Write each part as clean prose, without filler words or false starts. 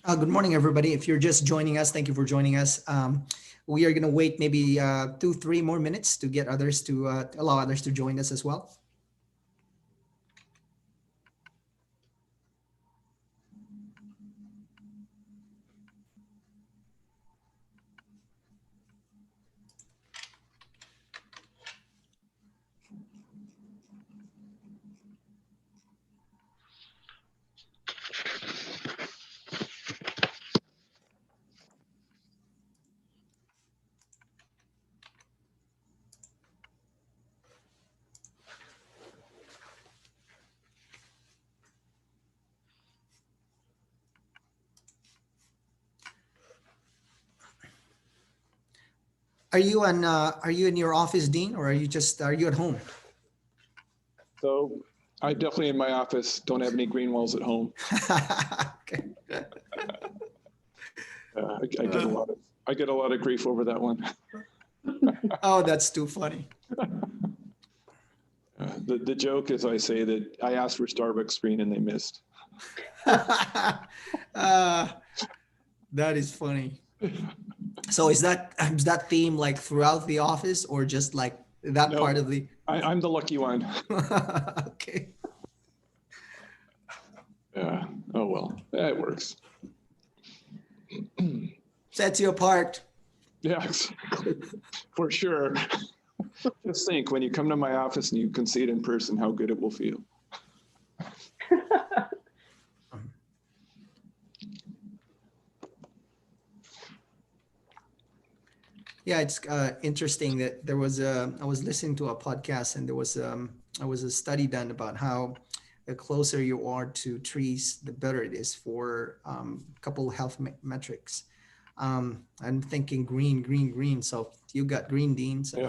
Good morning, everybody. If you're just joining us, thank you for joining us. We are going to wait maybe 2, 3 more minutes to get others to allow others to join us as well. Are you in your office, Dean, or are you at home? So I definitely in my office don't have any green walls at home. Okay. I get a lot of grief over that one. Oh, that's too funny. The joke is I say that I asked for Starbucks screen and they missed. That is funny. So is that theme like throughout the office or just like that No, part of the? I'm the lucky one. Okay. Yeah. Oh well, it works. Sets you apart. Yes, for sure. Just think when you come to my office and you can see it in person, how good it will feel. Yeah, it's interesting that I was listening to a podcast and there was a study done about how the closer you are to trees, the better it is for a couple health metrics. I'm thinking green, green, green. So you got green, Dean. So.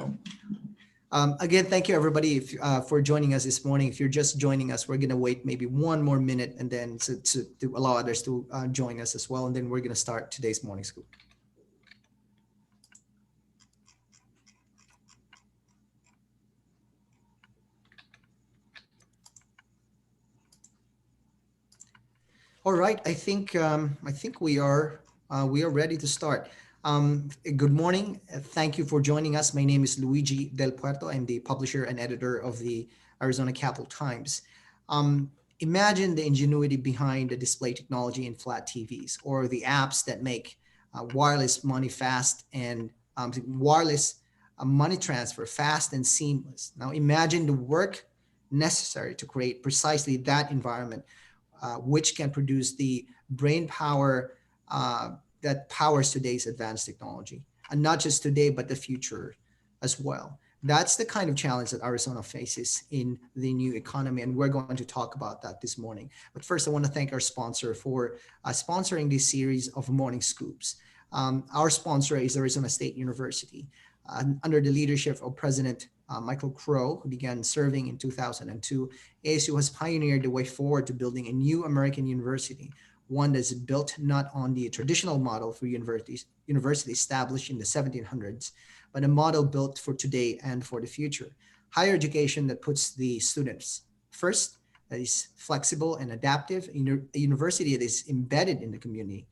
Yeah. Again, thank you everybody for joining us this morning. If you're just joining us, we're going to wait maybe 1 more minute and then to allow others to join us as well. And then we're going to start today's morning scoop. All right, I think we are ready to start. Good morning. Thank you for joining us. My name is Luigi Del Puerto. I'm the publisher and editor of the Arizona Capital Times. Imagine the ingenuity behind the display technology in flat TVs or the apps that make wireless money fast and wireless money transfer fast and seamless. Now imagine the work necessary to create precisely that environment, which can produce the brain power that powers today's advanced technology. And not just today, but the future as well. That's the kind of challenge that Arizona faces in the new economy. And we're going to talk about that this morning. But first, I want to thank our sponsor for sponsoring this series of morning scoops. Our sponsor is Arizona State University. Under the leadership of President Michael Crow, who began serving in 2002, ASU has pioneered the way forward to building a new American university, one that's built not on the traditional model for university established in the 1700s, but a model built for today and for the future. Higher education that puts the students first, that is flexible and adaptive, a university that is embedded in the community,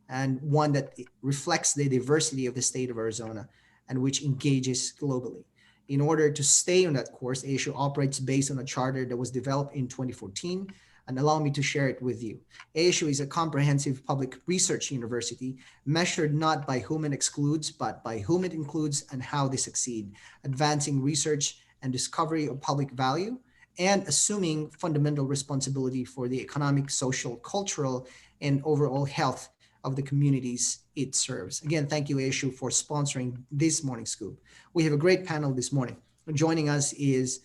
and one that reflects the diversity of the state of Arizona and which engages globally. In order to stay on that course, ASU operates based on a charter that was developed in 2014, and allow me to share it with you. ASU is a comprehensive public research university measured not by whom it excludes, but by whom it includes and how they succeed, advancing research and discovery of public value, and assuming fundamental responsibility for the economic, social, cultural, and overall health of the communities it serves. Again, thank you, ASU, for sponsoring this morning scoop. We have a great panel this morning. Joining us is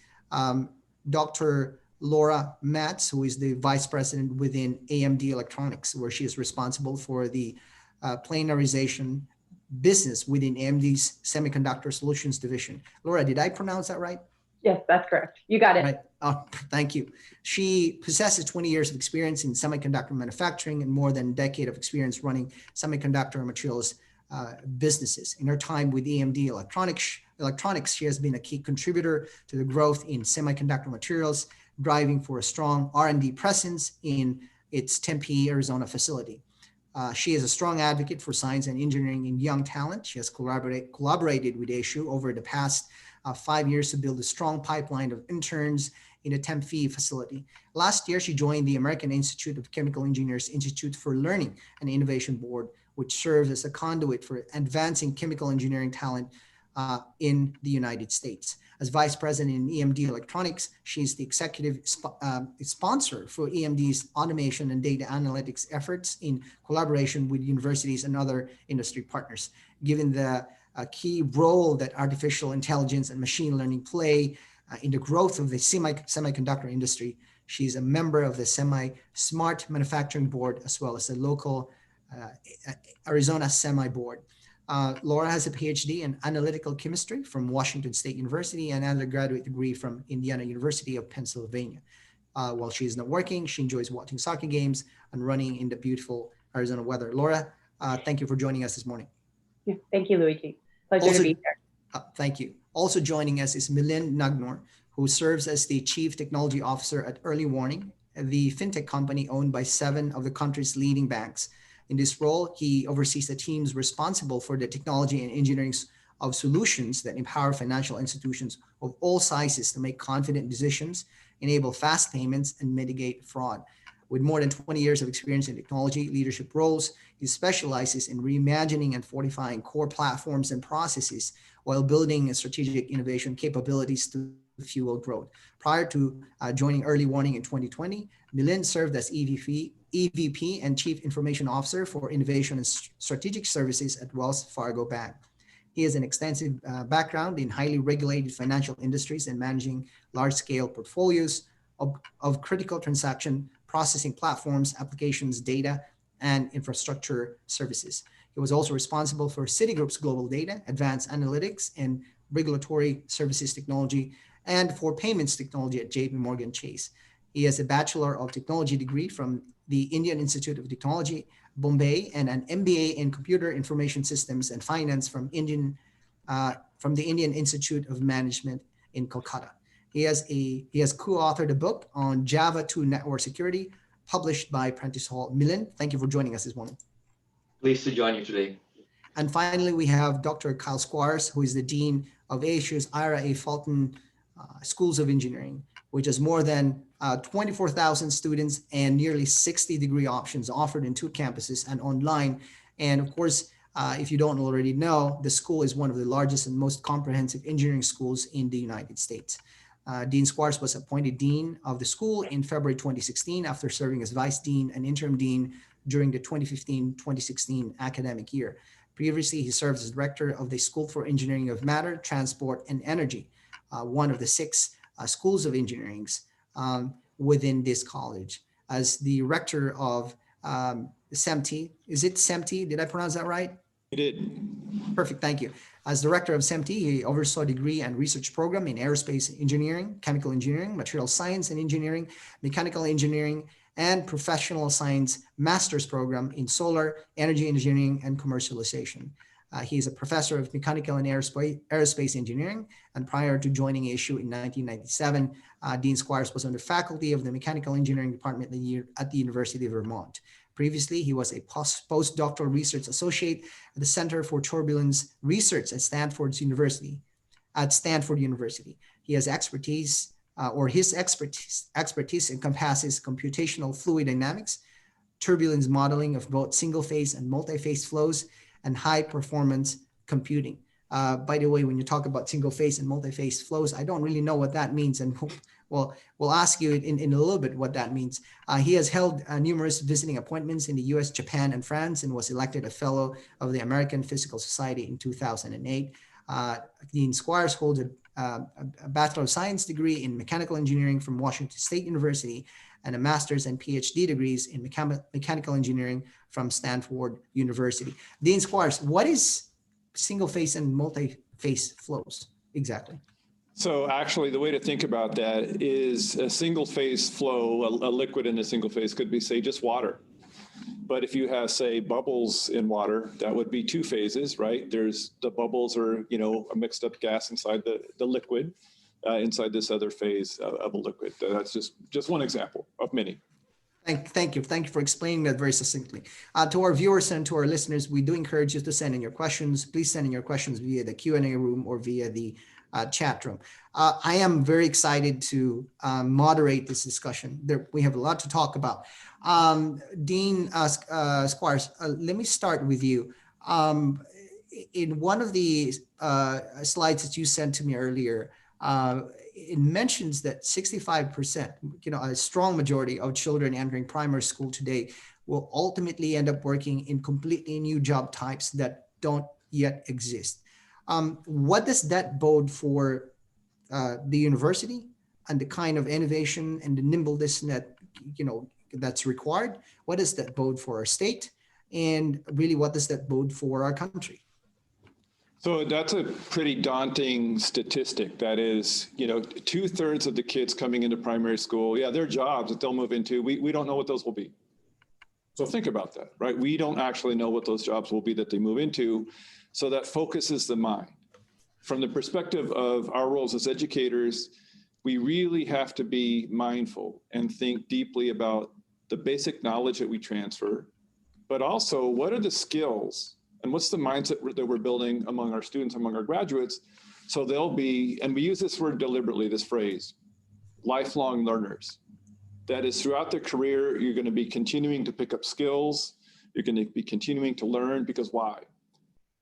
Dr. Laura Matz, who is the vice president within AMD Electronics, where she is responsible for the planarization business within AMD's Semiconductor Solutions division. Laura, did I pronounce that right? Yes, that's correct. You got it. Right. Oh, thank you. She possesses 20 years of experience in semiconductor manufacturing and more than a decade of experience running semiconductor materials businesses. In her time with AMD Electronics, she has been a key contributor to the growth in semiconductor materials, driving for a strong R&D presence in its Tempe, Arizona facility. She is a strong advocate for science and engineering in young talent. She has collaborated with ASU over the past 5 years to build a strong pipeline of interns in the Tempe facility. Last year, she joined the American Institute of Chemical Engineers Institute for Learning and Innovation Board, which serves as a conduit for advancing chemical engineering talent in the United States. As vice president in EMD Electronics, she's the executive sponsor for EMD's automation and data analytics efforts in collaboration with universities and other industry partners. Given the key role that artificial intelligence and machine learning play in the growth of the semiconductor industry, she's a member of the Semi-Smart Manufacturing Board, as well as the local Arizona Semi Board. Laura has a PhD in analytical chemistry from Washington State University and an undergraduate degree from Indiana University of Pennsylvania. While she is not working, she enjoys watching soccer games and running in the beautiful Arizona weather. Laura, thank you for joining us this morning. Yeah, thank you, Luigi. Pleasure to be here. Thank you. Also joining us is Milind Nagnor, who serves as the Chief Technology Officer at Early Warning, the fintech company owned by 7 of the country's leading banks. In this role, he oversees the teams responsible for the technology and engineering of solutions that empower financial institutions of all sizes to make confident decisions, enable fast payments, and mitigate fraud. With more than 20 years of experience in technology leadership roles, he specializes in reimagining and fortifying core platforms and processes while building strategic innovation capabilities to fuel growth. Prior to joining Early Warning in 2020, Milind served as EVP and Chief Information Officer for Innovation and Strategic Services at Wells Fargo Bank. He has an extensive background in highly regulated financial industries and managing large-scale portfolios of critical transaction processing platforms, applications, data, and infrastructure services. He was also responsible for Citigroup's global data, advanced analytics, and regulatory services technology, and for payments technology at JP Morgan Chase. He has a Bachelor of Technology degree from the Indian Institute of Technology, Bombay, and an MBA in Computer Information Systems and Finance from the Indian Institute of Management in Kolkata. He has co-authored a book on Java 2 network security, published by Prentice Hall. Milind, thank you for joining us this morning. Pleased to join you today. And finally, we have Dr. Kyle Squires, who is the Dean of ASU's Ira A. Fulton Schools of Engineering, which has more than 24,000 students and nearly 60 degree options offered in 2 campuses and online. And of course, if you don't already know, the school is one of the largest and most comprehensive engineering schools in the United States. Dean Squires was appointed Dean of the school in February 2016 after serving as Vice Dean and Interim Dean during the 2015-2016 academic year. Previously, he served as Director of the School for Engineering of Matter, Transport, and Energy, one of the 6 schools of engineering within this college. As the Rector of SEMTE, is it SEMTE? Did I pronounce that right? You did. Perfect, thank you. As Director of SEMTE, he oversaw degree and research program in aerospace engineering, chemical engineering, material science and engineering, mechanical engineering, and professional science master's program in solar, energy engineering, and commercialization. He is a professor of mechanical and aerospace engineering, and prior to joining ASU in 1997, Dean Squires was on the faculty of the mechanical engineering department at the University of Vermont. Previously, he was a postdoctoral research associate at the Center for Turbulence Research at Stanford University. He has expertise, his expertise encompasses computational fluid dynamics, turbulence modeling of both single-phase and multi-phase flows, and high-performance computing. By the way, when you talk about single-phase and multi-phase flows, I don't really know what that means, and we'll ask you in a little bit what that means. He has held numerous visiting appointments in the US, Japan, and France, and was elected a Fellow of the American Physical Society in 2008. Dean Squires holds a Bachelor of Science degree in Mechanical Engineering from Washington State University and a Master's and PhD degrees in Mechanical Engineering from Stanford University. Dean Squires, what is single-phase and multi-phase flows exactly? So actually, the way to think about that is a single-phase flow, a liquid in a single phase could be, say, just water. But if you have, say, bubbles in water, that would be 2 phases, right? There's the bubbles are, a mixed up gas inside the liquid, inside this other phase of a liquid. That's just one example of many. Thank you. Thank you for explaining that very succinctly. To our viewers and to our listeners, we do encourage you to send in your questions. Please send in your questions via the Q&A room or via the chat room. I am very excited to moderate this discussion. We have a lot to talk about. Dean Squires, let me start with you. In one of the slides that you sent to me earlier, it mentions that 65%, a strong majority of children entering primary school today will ultimately end up working in completely new job types that don't yet exist. What does that bode for the university and the kind of innovation and the nimbleness that, that's required? What does that bode for our state? And really, what does that bode for our country? So that's a pretty daunting statistic. That is, 2/3 of the kids coming into primary school, their jobs that they'll move into, we don't know what those will be. So think about that, right? We don't actually know what those jobs will be that they move into. So that focuses the mind. From the perspective of our roles as educators, we really have to be mindful and think deeply about the basic knowledge that we transfer, but also what are the skills and what's the mindset that we're building among our students, among our graduates, so they'll be, and we use this word deliberately, this phrase, lifelong learners. That is, throughout their career, you're going to be continuing to pick up skills, you're going to be continuing to learn, because why?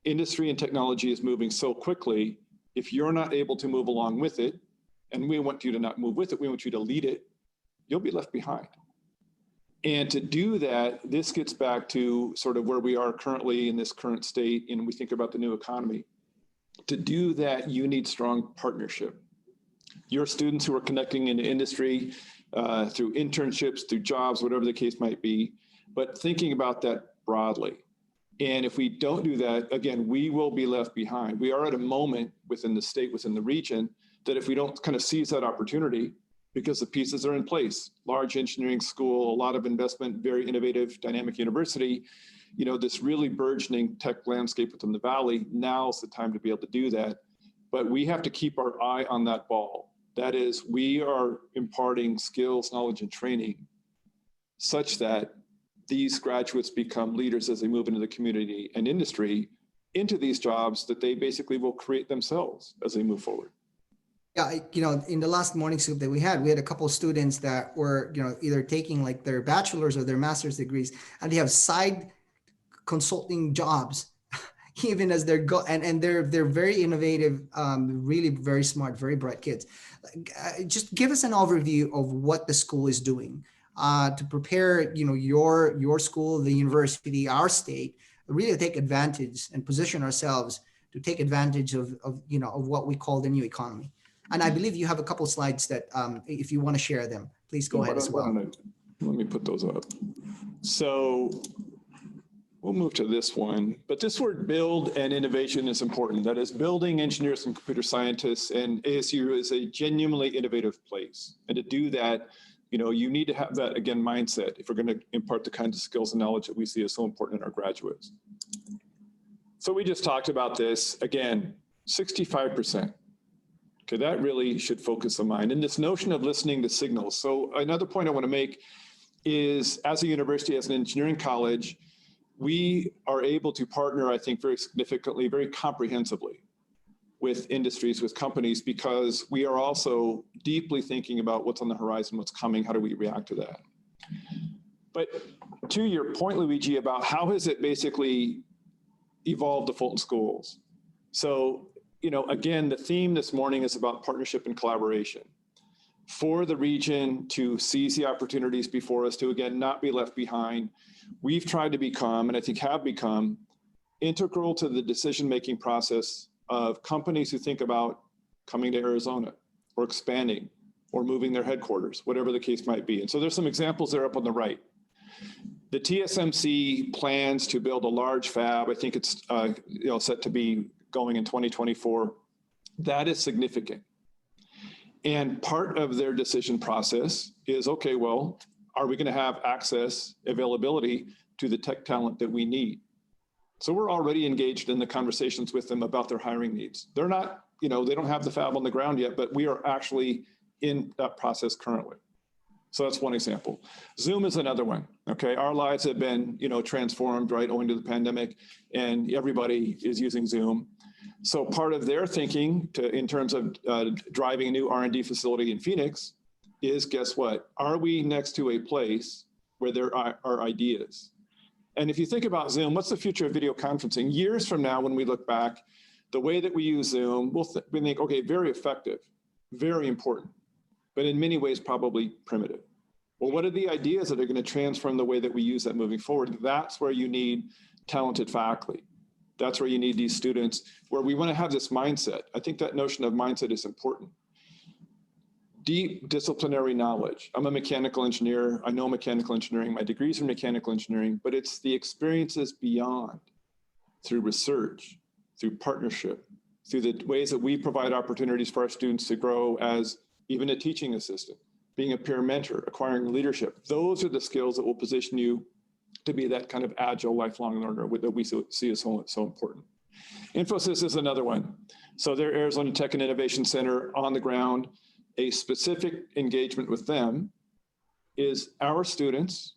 Industry and technology is moving so quickly. If you're not able to move along with it, and we want you to not move with it, we want you to lead it, you'll be left behind. And to do that, this gets back to sort of where we are currently in this current state, and we think about the new economy. To do that, you need strong partnership. Your students who are connecting into industry through internships, through jobs, whatever the case might be, but thinking about that broadly. And if we don't do that, again, we will be left behind. We are at a moment within the state, within the region, that if we don't kind of seize that opportunity, because the pieces are in place, large engineering school, a lot of investment, very innovative, dynamic university, this really burgeoning tech landscape within the Valley, now's the time to be able to do that. But we have to keep our eye on that ball. That is, we are imparting skills, knowledge, and training such that these graduates become leaders as they move into the community and industry, into these jobs that they basically will create themselves as they move forward. Yeah, in the last morning soup that we had a couple of students that were, either taking like their bachelor's or their master's degrees, and they have side consulting jobs, even as and they're very innovative, really very smart, very bright kids. Just give us an overview of what the school is doing to prepare, your school, the university, our state, really take advantage and position ourselves to take advantage of what we call the new economy. And I believe you have a couple of slides that, if you want to share them, please go ahead as well. Let me put those up. So we'll move to this one. But this word build and innovation is important. That is, building engineers and computer scientists, and ASU is a genuinely innovative place. And to do that, you need to have that, again, mindset if we're going to impart the kinds of skills and knowledge that we see as so important in our graduates. So we just talked about this, again, 65%. Okay, that really should focus the mind. And this notion of listening to signals. So another point I want to make is, as a university, as an engineering college, we are able to partner, I think, very significantly, very comprehensively with industries, with companies, because we are also deeply thinking about what's on the horizon, what's coming, how do we react to that. But to your point, Luigi, about how has it basically evolved the Fulton schools? So, again, the theme this morning is about partnership and collaboration. For the region to seize the opportunities before us, to, again, not be left behind, we've tried to become, and I think have become, integral to the decision-making process of companies who think about coming to Arizona or expanding or moving their headquarters, whatever the case might be. And so there's some examples there up on the right. The TSMC plans to build a large fab. I think it's set to be going in 2024. That is significant. And part of their decision process is, okay, well, are we going to have access, availability to the tech talent that we need? So we're already engaged in the conversations with them about their hiring needs. They're not, they don't have the fab on the ground yet, but we are actually in that process currently. So that's one example. Zoom is another one. Okay, our lives have been, transformed, right, owing to the pandemic, and everybody is using Zoom. So part of their thinking in terms of driving a new R&D facility in Phoenix is, guess what? Are we next to a place where there are ideas? And if you think about Zoom, what's the future of video conferencing? Years from now, when we look back, the way that we use Zoom, we think, okay, very effective, very important, but in many ways probably primitive. Well, what are the ideas that are going to transform the way that we use that moving forward? That's where you need talented faculty. That's where you need these students, where we want to have this mindset. I think that notion of mindset is important. Deep disciplinary knowledge. I'm a mechanical engineer. I know mechanical engineering. My degree's in mechanical engineering, but it's the experiences beyond, through research, through partnership, through the ways that we provide opportunities for our students to grow as even a teaching assistant, being a peer mentor, acquiring leadership. Those are the skills that will position you to be that kind of agile, lifelong learner that we see as so important. Infosys is another one. So their Arizona Tech and Innovation Center on the ground, a specific engagement with them is our students,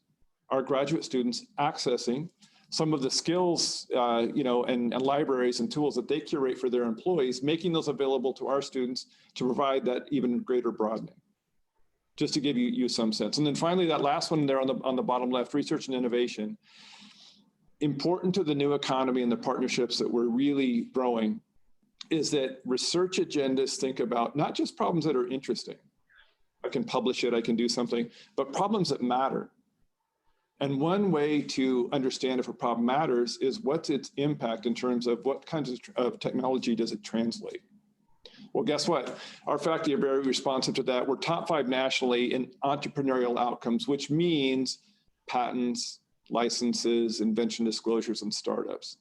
our graduate students, accessing some of the skills, and libraries and tools that they curate for their employees, making those available to our students to provide that even greater broadening. Just to give you some sense. And then finally, that last one there on the bottom left, research and innovation. Important to the new economy and the partnerships that we're really growing is that research agendas think about not just problems that are interesting. I can publish it, I can do something, but problems that matter. And one way to understand if a problem matters is what's its impact in terms of what kinds of technology does it translate. Well, guess what? Our faculty are very responsive to that. We're top 5 nationally in entrepreneurial outcomes, which means patents, licenses, invention disclosures, and startups.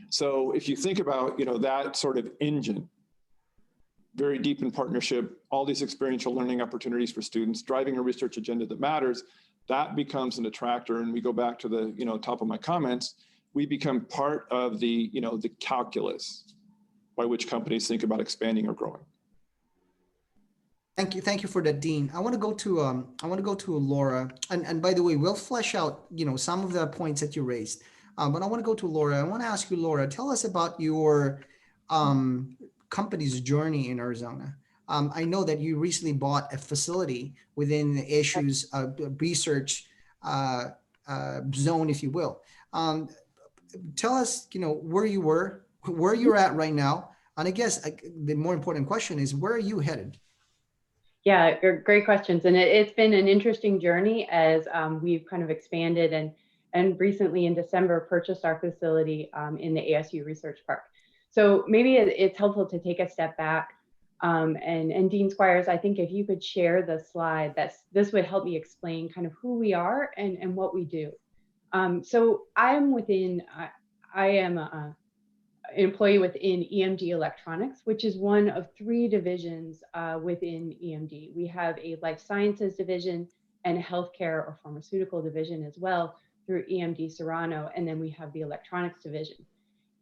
So if you think about, that sort of engine, very deep in partnership, all these experiential learning opportunities for students, driving a research agenda that matters, that becomes an attractor. And we go back to the, top of my comments, we become part of the, the calculus by which companies think about expanding or growing. Thank you for that, Dean. I want to go to Laura, and by the way, we'll flesh out some of the points that you raised. But I want to go to Laura. I want to ask you, Laura, tell us about your company's journey in Arizona. I know that you recently bought a facility within the issues research zone, if you will. Tell us, where you were, where you're at right now, and I guess the more important question is, where are you headed? Yeah, great questions. And it's been an interesting journey as we've kind of expanded and recently in December purchased our facility in the ASU Research Park. So maybe it's helpful to take a step back. And Dean Squires, I think if you could share the slide, this would help me explain kind of who we are and what we do. So I am an employee within EMD Electronics, which is one of 3 divisions within EMD. We have a life sciences division and a healthcare or pharmaceutical division as well through EMD Serrano, and then we have the electronics division.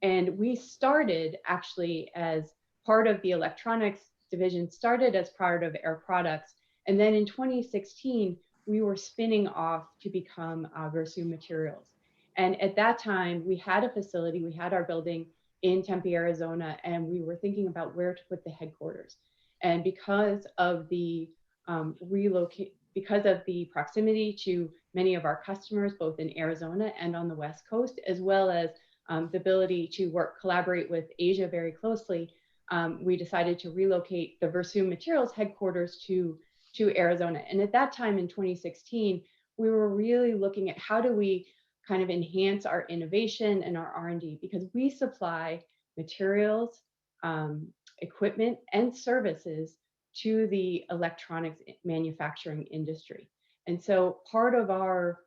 And we started actually as part of the electronics division, started as part of Air Products, and then in 2016, we were spinning off to become Versu Materials. And at that time, we had a facility, we had our building in Tempe, Arizona, and we were thinking about where to put the headquarters. And because of the proximity to many of our customers, both in Arizona and on the West Coast, as well as the ability to collaborate with Asia very closely, we decided to relocate the Versu Materials headquarters to Arizona. And at that time in 2016, we were really looking at how do we kind of enhance our innovation and our R&D, because we supply materials, equipment, and services to the electronics manufacturing industry. And so part of our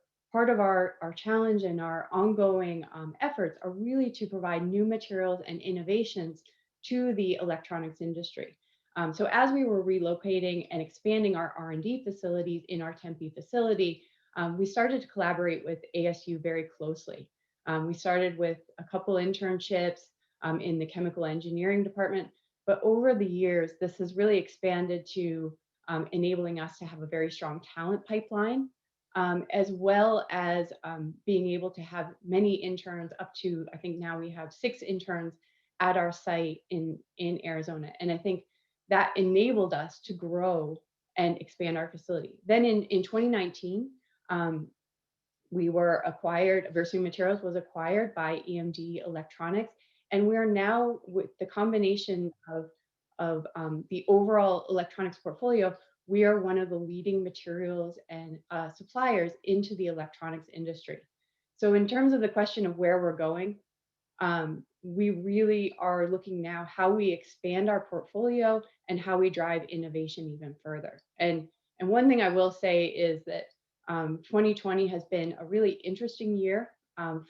challenge and our ongoing efforts are really to provide new materials and innovations to the electronics industry. So as we were relocating and expanding our R&D facilities in our Tempe facility, we started to collaborate with ASU very closely. We started with a couple internships in the chemical engineering department, but over the years, this has really expanded to enabling us to have a very strong talent pipeline, as well as being able to have many interns, up to, I think now we have 6 interns at our site in Arizona. And I think that enabled us to grow and expand our facility. Then in 2019, we were acquired, Versity Materials was acquired by EMD Electronics. And we are now, with the combination of the overall electronics portfolio, we are one of the leading materials and suppliers into the electronics industry. So in terms of the question of where we're going, we really are looking now how we expand our portfolio and how we drive innovation even further. And one thing I will say is that 2020 has been a really interesting year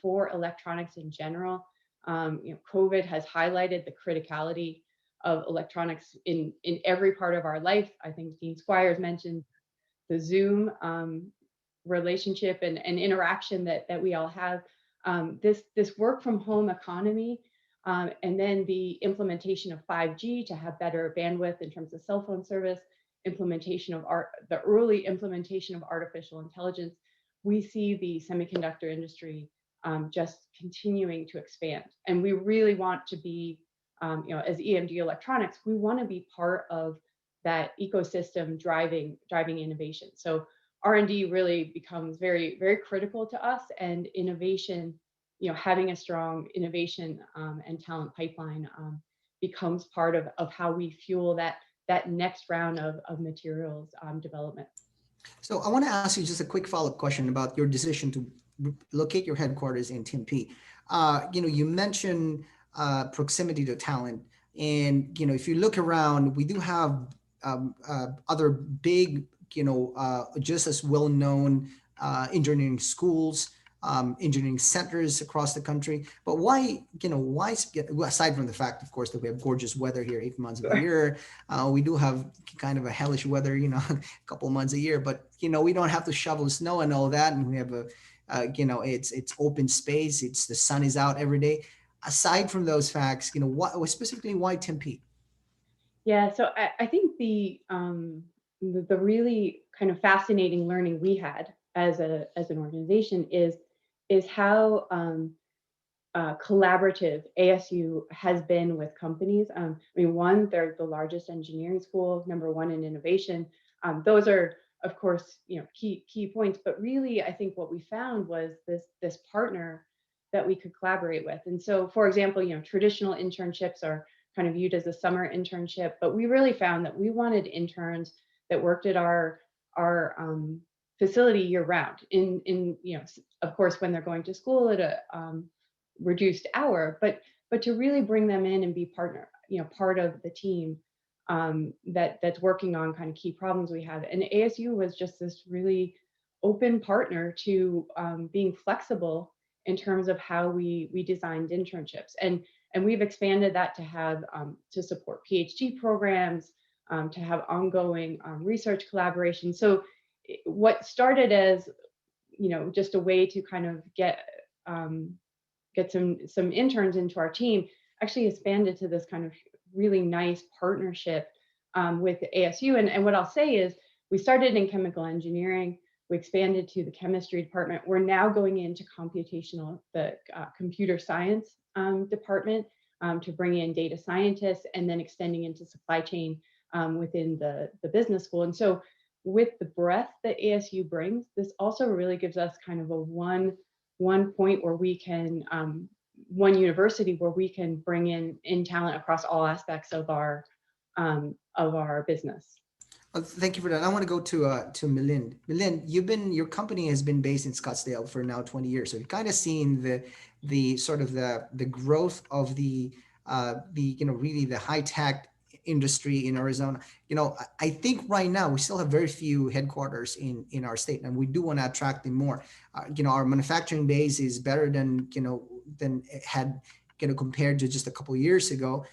for electronics in general. COVID has highlighted the criticality of electronics in every part of our life. I think Dean Squires mentioned the Zoom relationship and interaction that we all have. This work from home economy, and then the implementation of 5G to have better bandwidth in terms of cell phone service, implementation of the early implementation of artificial intelligence. We see the semiconductor industry just continuing to expand, and we really want to be, as EMD Electronics, we want to be part of that ecosystem driving innovation. So R&D really becomes very, very critical to us, and innovation, having a strong innovation and talent pipeline becomes part of how we fuel that next round of materials development. So I want to ask you just a quick follow-up question about your decision to locate your headquarters in Tempe. You mentioned proximity to talent, and if you look around, we do have other big, just as well-known engineering schools, engineering centers across the country. But why, aside from the fact, of course, that we have gorgeous weather here 8 months of the year, we do have kind of a hellish weather, a couple of months a year, but, we don't have to shovel snow and all that. And we have it's open space. The sun is out every day. Aside from those facts, specifically why Tempe? Yeah, so I think the really kind of fascinating learning we had as an organization is how collaborative ASU has been with companies. One, they're the largest engineering school, #1 in innovation. Those are, of course, key points. But really, I think what we found was this partner that we could collaborate with. And so, for example, traditional internships are kind of viewed as a summer internship, but we really found that we wanted interns that worked at our facility year round. Of course, when they're going to school at a reduced hour, but to really bring them in and be part of the team that's working on kind of key problems we have. And ASU was just this really open partner to being flexible in terms of how we designed internships. And we've expanded that to have to support PhD programs, to have ongoing research collaboration. So what started as just a way to kind of get some interns into our team actually expanded to this kind of really nice partnership with ASU. And what I'll say is we started in chemical engineering. We expanded to the chemistry department. We're now going into the computer science department to bring in data scientists, and then extending into supply chain within the business school. And so with the breadth that ASU brings, this also really gives us kind of a one point where we can, one university where we can bring in talent across all aspects of our business. Thank you for that. I want to go to Milind. Milind, your company has been based in Scottsdale for now 20 years. So you've kind of seen the sort of the growth of the really the high tech industry in Arizona. I think right now we still have very few headquarters in our state, and we do want to attract them more. Our manufacturing base is better than it had compared to just a couple of years ago.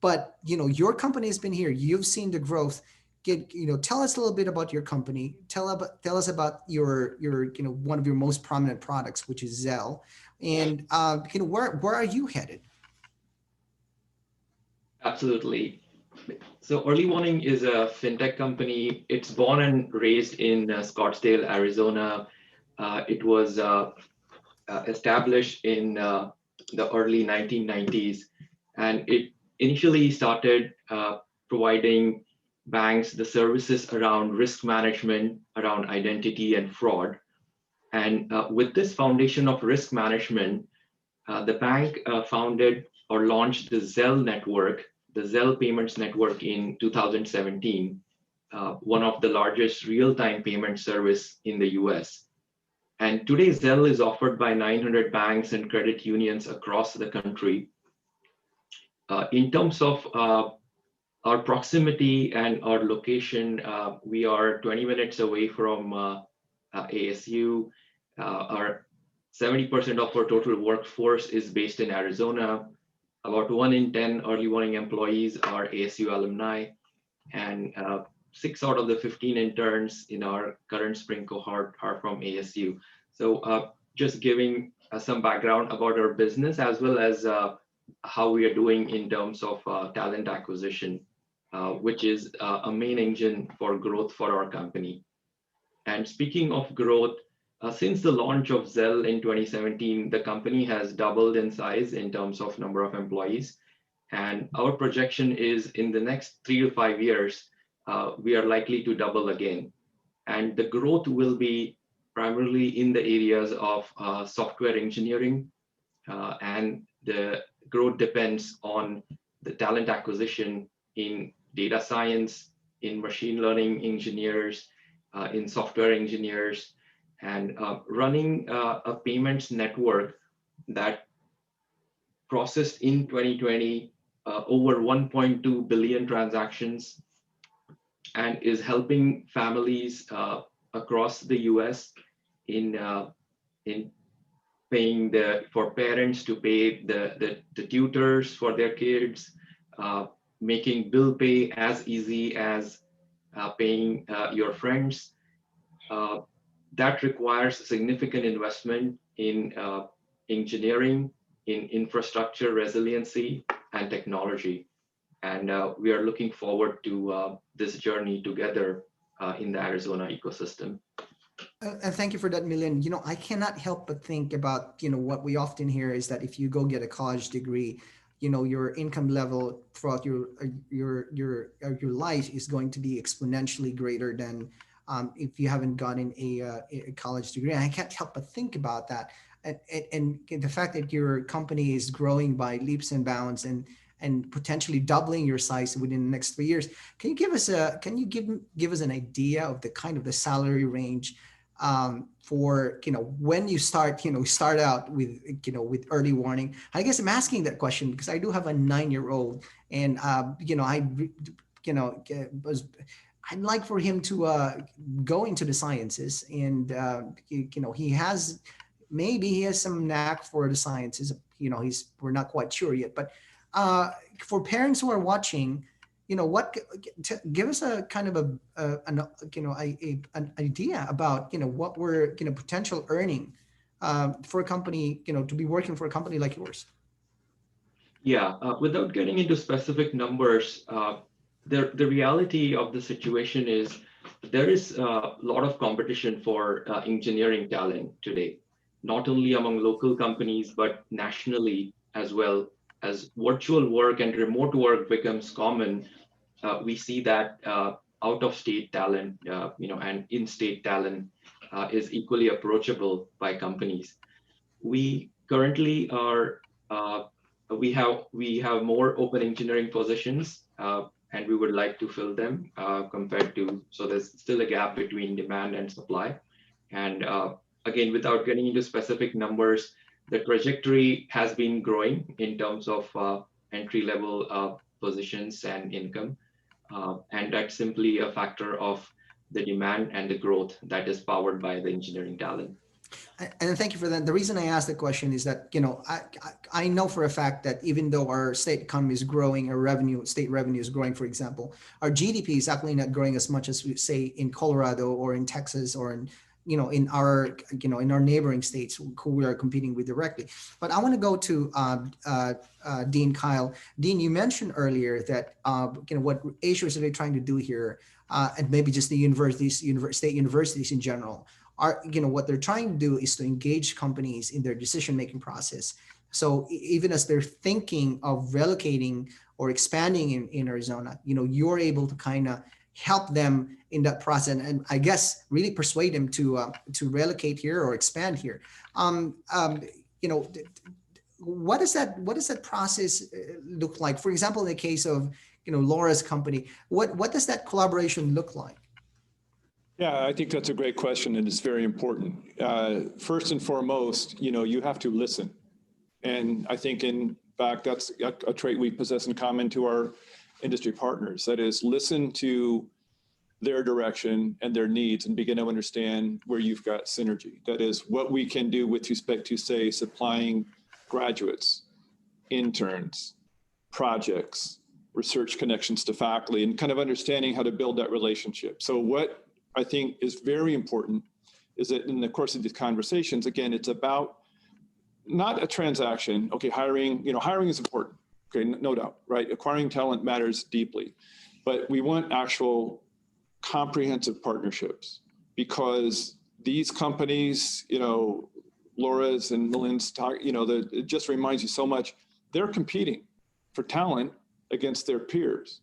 But your company has been here. You've seen the growth. Tell us a little bit about your company. Tell us about your one of your most prominent products, which is Zell, and where are you headed? Absolutely. So Early Warning is a fintech company. It's born and raised in Scottsdale, Arizona. It was established in the early 1990s, and it initially started providing banks the services around risk management, around identity and fraud. And with this foundation of risk management, the bank founded or launched the Zelle network, the Zelle payments network in 2017, one of the largest real-time payment service in the US. And today, Zelle is offered by 900 banks and credit unions across the country. In terms of our proximity and our location, we are 20 minutes away from ASU. Our 70% of our total workforce is based in Arizona. About 1 in 10 early warning employees are ASU alumni, and 6 out of the 15 interns in our current spring cohort are from ASU. So just giving some background about our business as well as how we are doing in terms of talent acquisition, which is a main engine for growth for our company. And speaking of growth, since the launch of Zelle in 2017, the company has doubled in size in terms of number of employees. And our projection is in the next 3 to 5 years, we are likely to double again. And the growth will be primarily in the areas of software engineering, and the growth depends on the talent acquisition in data science, in machine learning engineers, in software engineers, and running a payments network that processed in 2020 over 1.2 billion transactions and is helping families across the US in paying for parents to pay the tutors for their kids, making bill pay as easy as paying your friends. That requires significant investment in engineering, in infrastructure resiliency, and technology. And we are looking forward to this journey together in the Arizona ecosystem. And thank you for that, Milian. I cannot help but think about, what we often hear is that if you go get a college degree, your income level throughout your life is going to be exponentially greater than if you haven't gotten a college degree. And I can't help but think about that, and the fact that your company is growing by leaps and bounds and potentially doubling your size within the next 3 years. Can you give us an idea of the salary range for when you start out with early warning? I guess I'm asking that question because I do have a 9-year-old, and I'd like for him to go into the sciences, and he has some knack for the sciences. We're not quite sure yet, but for parents who are watching, give us a kind of an idea about what we're potential earning for a company, to be working for a company like yours. Yeah, without getting into specific numbers, the reality of the situation is there is a lot of competition for engineering talent today, not only among local companies, but nationally as well. As virtual work and remote work becomes common, we see that out-of-state talent, and in-state talent is equally approachable by companies. We currently are we have more open engineering positions, and we would like to fill them so there's still a gap between demand and supply. And again, without getting into specific numbers, the trajectory has been growing in terms of entry-level positions and income. And that's simply a factor of the demand and the growth that is powered by the engineering talent. And thank you for that. The reason I asked the question is that, I know for a fact that even though our state economy is growing, state revenue is growing, for example, our GDP is actually not growing as much as we say in Colorado or in Texas or in in our, in our neighboring states who we are competing with directly. But I want to go to Dean Kyle. Dean, you mentioned earlier that what Asia is really trying to do here, and maybe just the universities, state universities in general, are what they're trying to do is to engage companies in their decision-making process. So even as they're thinking of relocating or expanding in Arizona, you're able to kind of help them in that process, and I guess really persuade them to relocate here or expand here. What does that process look like? For example, in the case of Laura's company, what does that collaboration look like? Yeah, I think that's a great question, and it's very important. First and foremost, you have to listen. And I think, in fact, that's a trait we possess in common to our industry partners. That is, listen to their direction and their needs and begin to understand where you've got synergy. That is, what we can do with respect to, say, supplying graduates, interns, projects, research connections to faculty, and kind of understanding how to build that relationship. So what I think is very important is that in the course of these conversations, again, it's about not a transaction. Okay, hiring is important. Okay, no doubt, right? Acquiring talent matters deeply, but we want actual comprehensive partnerships, because these companies, Laura's and Melin's talk, it just reminds you so much. They're competing for talent against their peers.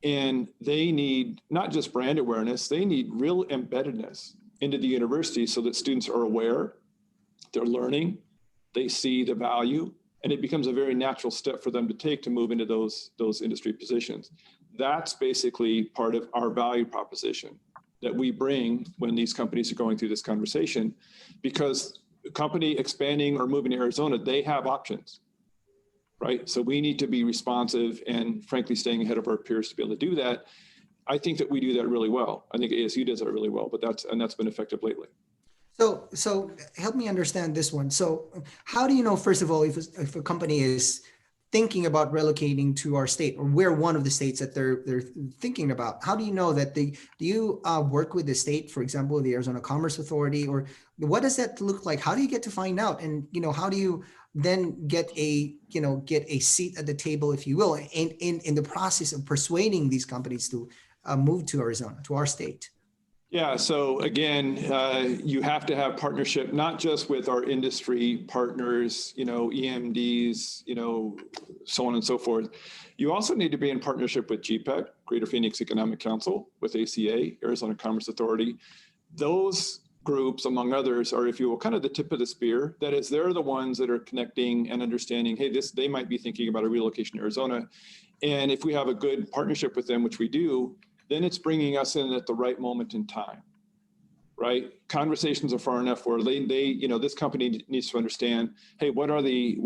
And they need not just brand awareness, they need real embeddedness into the university so that students are aware, they're learning, they see the value, and it becomes a very natural step for them to take to move into those industry positions. That's basically part of our value proposition that we bring when these companies are going through this conversation, because a company expanding or moving to Arizona, they have options. Right? So we need to be responsive and, frankly, staying ahead of our peers to be able to do that. I think that we do that really well. I think ASU does that really well, but that's been effective lately. So help me understand this one. So how do you know, first of all, if a company is thinking about relocating to our state, or we're one of the states that they're thinking about? How do you know that do you work with the state, for example, the Arizona Commerce Authority, or what does that look like? How do you get to find out? And how do you then get a seat at the table, if you will, in the process of persuading these companies to move to Arizona, to our state? Yeah, so again, you have to have partnership, not just with our industry partners, EMDs, so on and so forth. You also need to be in partnership with GPEC, Greater Phoenix Economic Council, with ACA, Arizona Commerce Authority. Those groups, among others, are, if you will, kind of the tip of the spear. That is, they're the ones that are connecting and understanding, hey, they might be thinking about a relocation to Arizona. And if we have a good partnership with them, which we do, then it's bringing us in at the right moment in time, right? Conversations are far enough where this company needs to understand, hey, what are the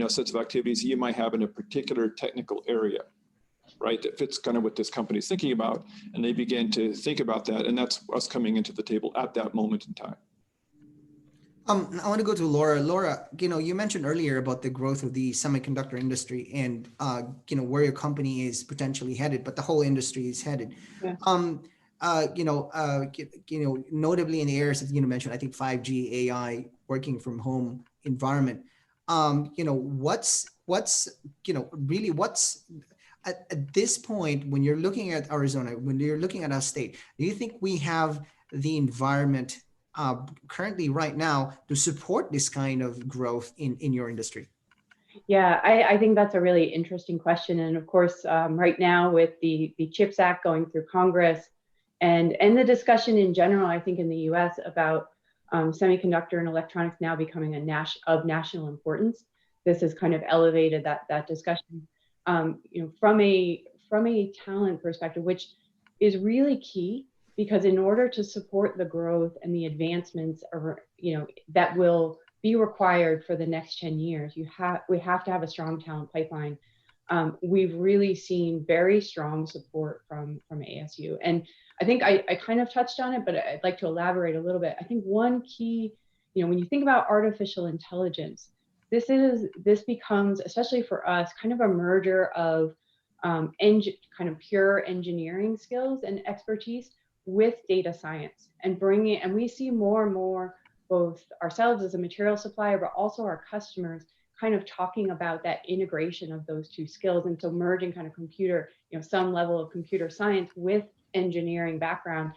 sets of activities you might have in a particular technical area, right? That fits kind of what this company is thinking about, and they begin to think about that, and that's us coming into the table at that moment in time. I want to go to Laura. Laura, you mentioned earlier about the growth of the semiconductor industry and, where your company is potentially headed, but the whole industry is headed. Yeah. Notably in the areas that you mentioned, I think 5G, AI, working from home environment. What's at this point, when you're looking at Arizona, when you're looking at our state, do you think we have the environment currently right now to support this kind of growth in your industry? Yeah, I think that's a really interesting question. And of course, right now with the CHIPS Act going through Congress and the discussion in general, I think in the US about semiconductor and electronics now becoming of national importance, this has kind of elevated that discussion. From a talent perspective, which is really key, because in order to support the growth and the advancements that will be required for the next 10 years, we have to have a strong talent pipeline. We've really seen very strong support from ASU. And I think I kind of touched on it, but I'd like to elaborate a little bit. I think one key, when you think about artificial intelligence, this becomes, especially for us, kind of a merger of kind of pure engineering skills and expertise with data science and bring it, and we see more and more, both ourselves as a material supplier, but also our customers kind of talking about that integration of those two skills. And so merging kind of computer, some level of computer science with engineering background.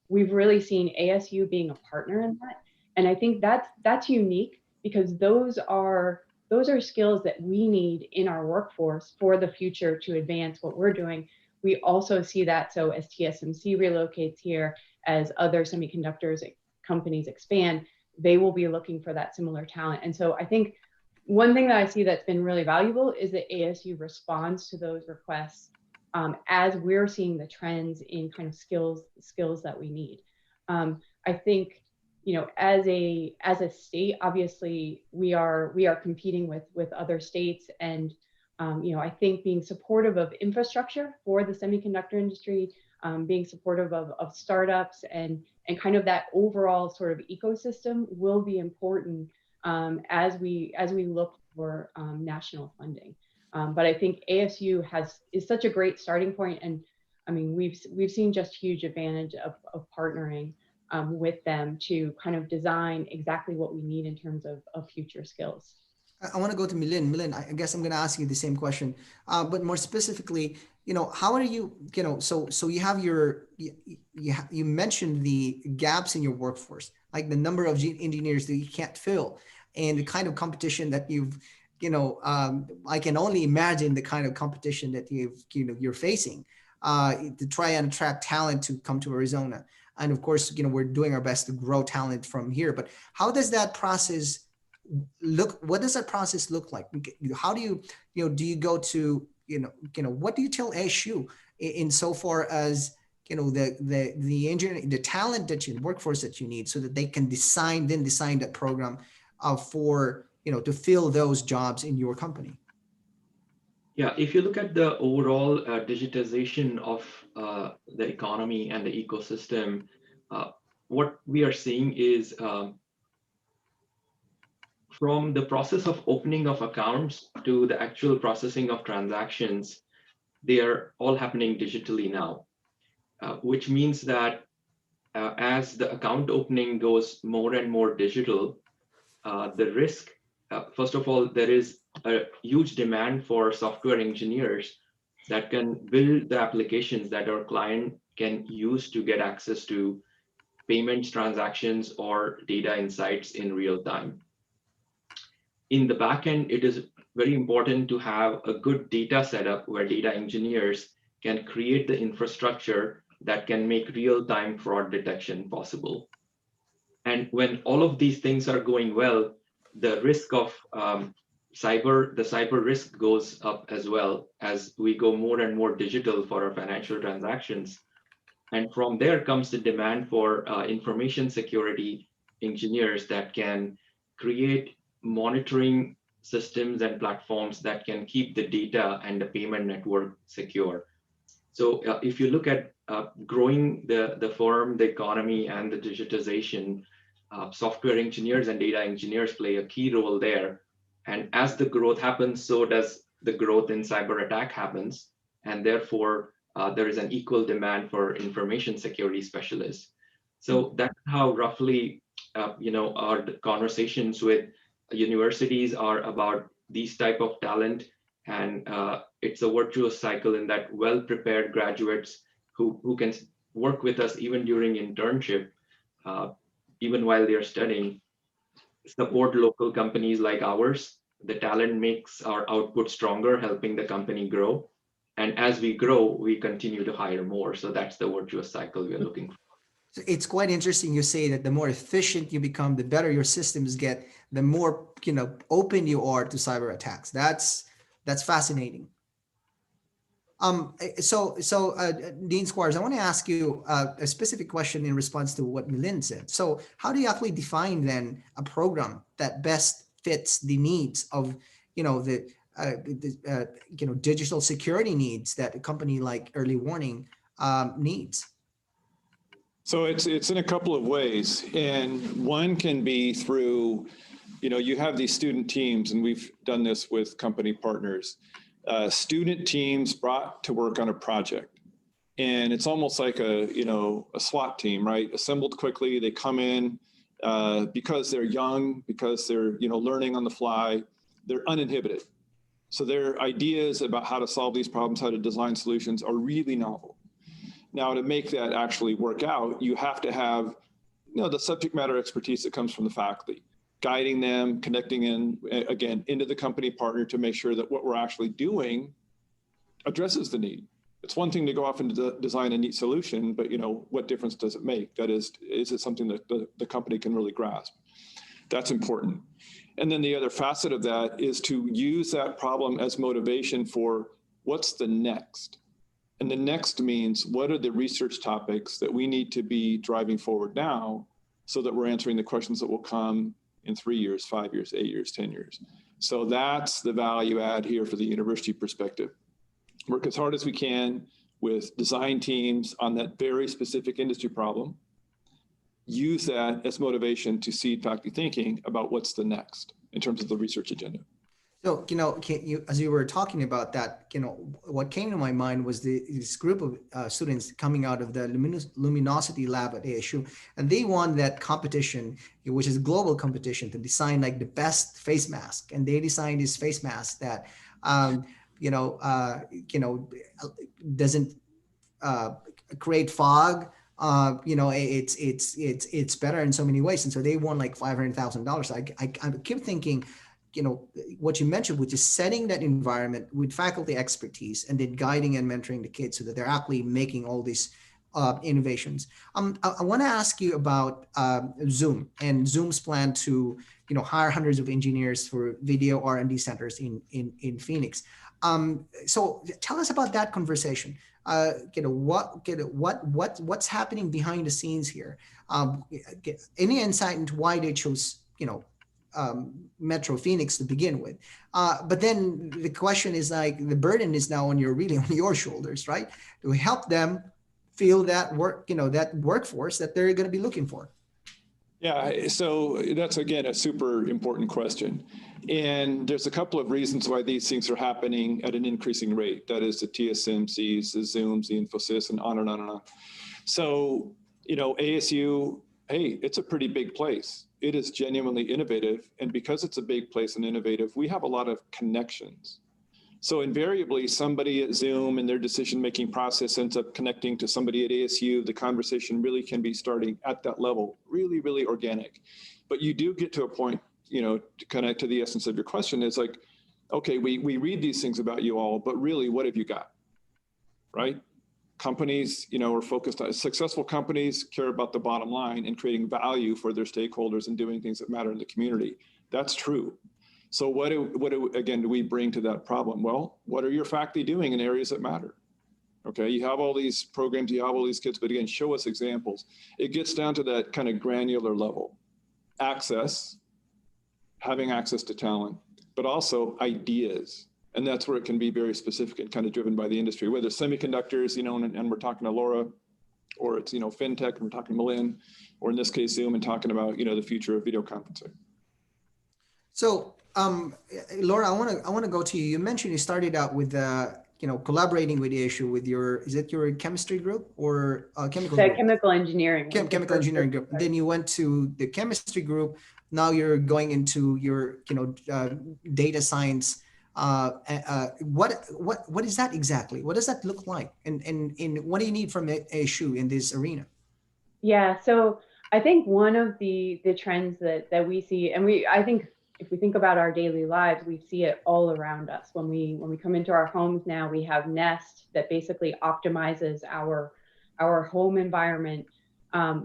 We've really seen ASU being a partner in that. And I think that's unique, because those are skills that we need in our workforce for the future to advance what we're doing. We also see that, so as TSMC relocates here, as other semiconductors companies expand, they will be looking for that similar talent. And so I think one thing that I see that's been really valuable is that ASU responds to those requests as we're seeing the trends in kind of skills that we need. I think, as a state, obviously we are competing with other states, and I think being supportive of infrastructure for the semiconductor industry, being supportive of startups and kind of that overall sort of ecosystem will be important as we look for national funding. But I think ASU is such a great starting point, and I mean we've seen just huge advantage of partnering with them to kind of design exactly what we need in terms of future skills. I want to go to Milind. Milind, I guess I'm going to ask you the same question, but more specifically, how are you, so you have you mentioned the gaps in your workforce, like the number of engineers that you can't fill, and the kind of competition that I can only imagine the kind of competition that you're facing to try and attract talent to come to Arizona. And of course, we're doing our best to grow talent from here, but how does that process look? What does that process look like? How do you, do you go to, what do you tell ASU in so far as, the engineering, the talent that you, workforce that you need, so that they can design that program for, to fill those jobs in your company? Yeah, if you look at the overall digitization of the economy and the ecosystem, what we are seeing is from the process of opening of accounts to the actual processing of transactions, they are all happening digitally now, which means that as the account opening goes more and more digital, the risk, first of all, there is a huge demand for software engineers that can build the applications that our client can use to get access to payments, transactions, or data insights in real time. In the backend, it is very important to have a good data setup where data engineers can create the infrastructure that can make real-time fraud detection possible. And when all of these things are going well, the risk of cyber risk goes up as well as we go more and more digital for our financial transactions. And from there comes the demand for information security engineers that can create monitoring systems and platforms that can keep the data and the payment network secure. So if you look at growing the firm, the economy, and the digitization, software engineers and data engineers play a key role there. And as the growth happens, so does the growth in cyber attack happens. And therefore, there is an equal demand for information security specialists. So that's how roughly, our conversations with universities are about these type of talent. And it's a virtuous cycle in that well-prepared graduates who can work with us even during internship, even while they're studying, support local companies like ours. The talent makes our output stronger, helping the company grow. And as we grow, we continue to hire more. So that's the virtuous cycle we're looking for. So it's quite interesting you say that the more efficient you become, the better your systems get, the more open you are to cyber attacks. That's fascinating. Dean Squires, I want to ask you a specific question in response to what Milind said. So how do you actually define then a program that best fits the needs of the digital security needs that a company like Early Warning needs? So it's in a couple of ways, and one can be through, you have these student teams, and we've done this with company partners. Student teams brought to work on a project, And it's almost like a SWAT team, right? Assembled quickly, they come in because they're young, because they're learning on the fly, they're uninhibited. So their ideas about how to solve these problems, how to design solutions are really novel. Now, to make that actually work out, you have to have the subject matter expertise that comes from the faculty, guiding them, connecting in, again, into the company partner to make sure that what we're actually doing addresses the need. It's one thing to go off and design a neat solution, but what difference does it make? That is it something that the company can really grasp? That's important. And then the other facet of that is to use that problem as motivation for what's the next. And the next means, what are the research topics that we need to be driving forward now so that we're answering the questions that will come in 3 years, 5 years, 8 years, 10 years. So that's the value add here for the university perspective. Work as hard as we can with design teams on that very specific industry problem. Use that as motivation to seed faculty thinking about what's the next in terms of the research agenda. So, as you were talking about that, what came to my mind was this group of students coming out of the luminosity lab at ASU, and they won that competition, which is a global competition, to design like the best face mask. And they designed this face mask that, doesn't create fog. It's better in so many ways. And so they won like $500,000. I keep thinking, what you mentioned, which is setting that environment with faculty expertise and then guiding and mentoring the kids so that they're actually making all these innovations. I want to ask you about Zoom and Zoom's plan to, hire hundreds of engineers for video R&D centers in Phoenix. So tell us about that conversation. What's happening behind the scenes here? Any insight into why they chose, Metro Phoenix to begin with. But then the question is like, the burden is now on your shoulders, right? To help them feel that that workforce that they're going to be looking for. Yeah, so that's, again, a super important question. And there's a couple of reasons why these things are happening at an increasing rate. That is the TSMCs, the Zooms, the Infosys, and on and on and on. So, ASU, hey, it's a pretty big place. It is genuinely innovative. And because it's a big place and innovative, we have a lot of connections. So invariably, somebody at Zoom in their decision-making process ends up connecting to somebody at ASU. The conversation really can be starting at that level, really, really organic. But you do get to a point, to connect to the essence of your question is like, okay, we read these things about you all, but really, what have you got, right? Companies, are focused on, successful companies care about the bottom line and creating value for their stakeholders and doing things that matter in the community. That's true. So what do we bring to that problem? Well, what are your faculty doing in areas that matter? Okay, you have all these programs, you have all these kids, but again, show us examples. It gets down to that kind of granular level. Access, having access to talent, but also ideas. And that's where it can be very specific and kind of driven by the industry, whether it's semiconductors, and we're talking to Laura, or it's, fintech, and we're talking to Malin, or in this case, Zoom, and talking about, the future of video conferencing. So, Laura, I want to go to you. You mentioned you started out with, collaborating with the issue with is it your chemistry group or chemical group? Chemical engineering. Chemical engineering group. Then you went to the chemistry group. Now you're going into your, data science. What is that exactly? What does that look like? And what do you need from ASU in this arena? Yeah, so I think one of the trends that we see, and I think if we think about our daily lives, we see it all around us. When we come into our homes now, we have Nest that basically optimizes our home environment.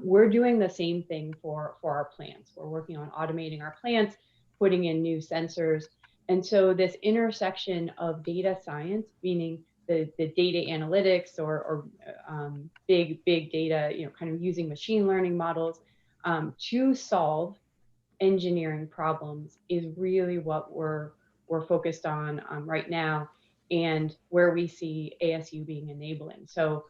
We're doing the same thing for our plants. We're working on automating our plants, putting in new sensors. And so this intersection of data science, meaning the data analytics or big data, kind of using machine learning models to solve engineering problems, is really what we're focused on right now, and where we see ASU being enabling. So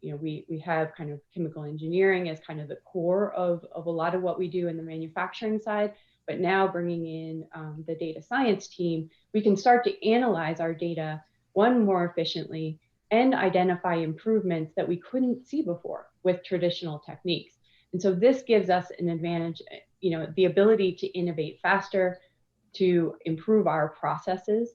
we have kind of chemical engineering as kind of the core of a lot of what we do in the manufacturing side. But now bringing in the data science team, we can start to analyze our data, one, more efficiently, and identify improvements that we couldn't see before with traditional techniques. And so this gives us an advantage, the ability to innovate faster, to improve our processes,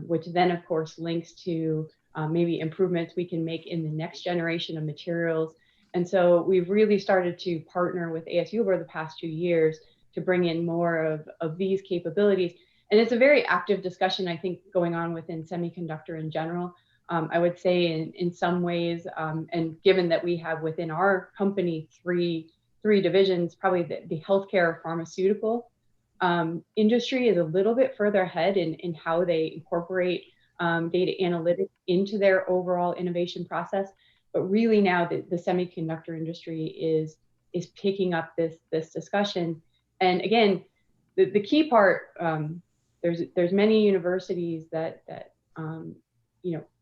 which then of course links to maybe improvements we can make in the next generation of materials. And so we've really started to partner with ASU over the past 2 years to bring in more of these capabilities. And it's a very active discussion, I think, going on within semiconductor in general. I would say in some ways, and given that we have within our company three divisions, probably the healthcare pharmaceutical industry is a little bit further ahead in how they incorporate data analytics into their overall innovation process. But really now the semiconductor industry is picking up this discussion. And again, the key part, there's many universities that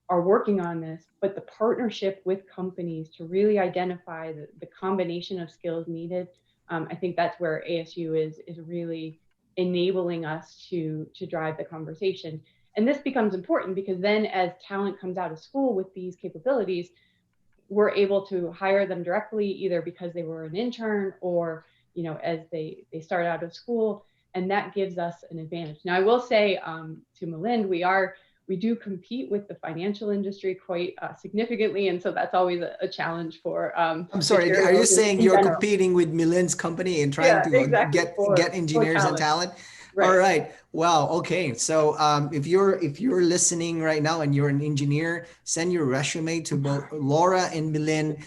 are working on this, but the partnership with companies to really identify the combination of skills needed, I think that's where ASU is really enabling us to drive the conversation. And this becomes important because then as talent comes out of school with these capabilities, we're able to hire them directly, either because they were an intern or as they start out of school, and that gives us an advantage. Now, I will say to Milind, we do compete with the financial industry quite significantly, and so that's always a challenge for. I'm sorry, are you saying you're competing with Milind's company and trying to exactly, get engineers and talent? Right. All right. Wow. Okay. So if you're listening right now and you're an engineer, send your resume to both Laura and Milind.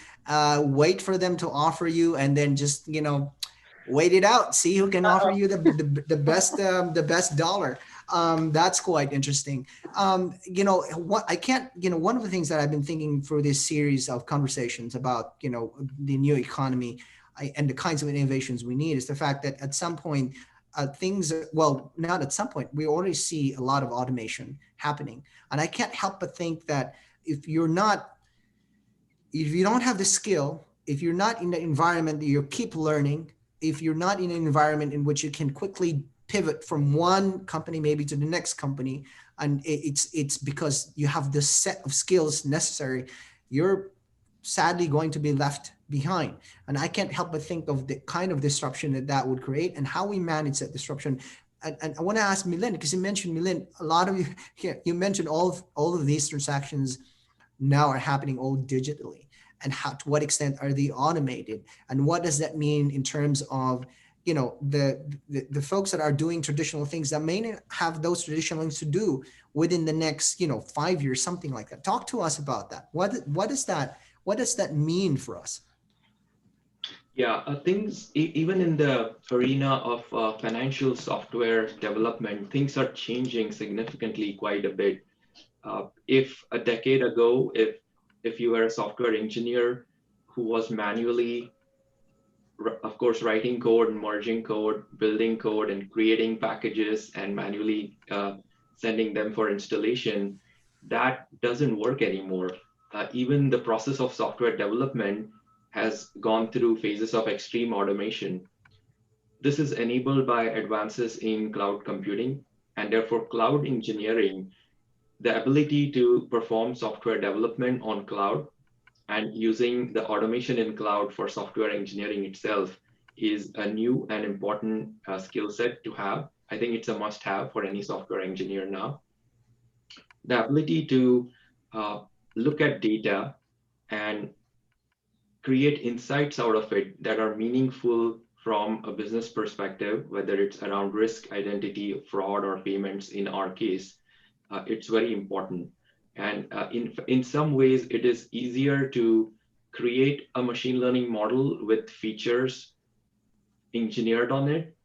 Wait for them to offer you, and then just wait it out. See who can offer you the best dollar. That's quite interesting. One of the things that I've been thinking through this series of conversations about, the new economy and the kinds of innovations we need is the fact that at some point, not at some point, we already see a lot of automation happening. And I can't help but think that if you don't have the skill, if you're not in the environment that you keep learning, if you're not in an environment in which you can quickly pivot from one company maybe to the next company, and it's because you have the set of skills necessary, you're sadly going to be left behind. And I can't help but think of the kind of disruption that would create and how we manage that disruption. And I want to ask Milind, because you mentioned, Milind, a lot of you mentioned all of these transactions now are happening all digitally. And to what extent are they automated? And what does that mean in terms of the folks that are doing traditional things that may not have those traditional things to do within the next 5 years, something like that? Talk to us about that. What does that mean for us? Yeah, things even in the arena of financial software development, things are changing significantly quite a bit. If a decade ago, if you were a software engineer who was manually, of course, writing code and merging code, building code and creating packages and manually sending them for installation, that doesn't work anymore. Even the process of software development has gone through phases of extreme automation. This is enabled by advances in cloud computing, and therefore cloud engineering, the ability to perform software development on cloud and using the automation in cloud for software engineering itself is a new and important skill set to have. I think it's a must-have for any software engineer now. The ability to look at data and create insights out of it that are meaningful from a business perspective, whether it's around risk, identity, fraud, or payments in our case, it's very important. And in some ways, it is easier to create a machine learning model with features engineered on it.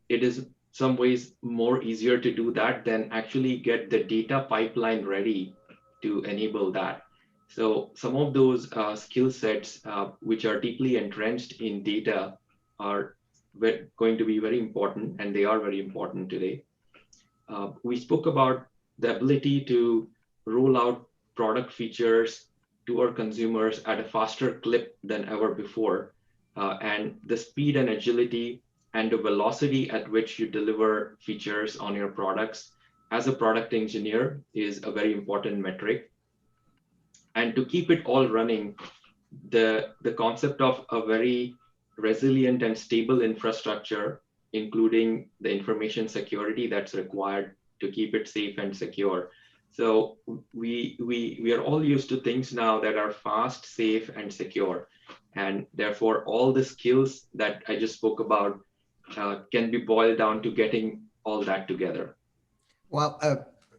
It is some ways more easier to do that than actually get the data pipeline ready to enable that. So some of those skill sets, which are deeply entrenched in data, are going to be very important, and they are very important today. We spoke about the ability to roll out product features to our consumers at a faster clip than ever before. And the speed and agility and the velocity at which you deliver features on your products as a product engineer is a very important metric. And to keep it all running, the concept of a very resilient and stable infrastructure, including the information security that's required to keep it safe and secure. So we are all used to things now that are fast, safe, and secure. And therefore, all the skills that I just spoke about can be boiled down to getting all that together. Well,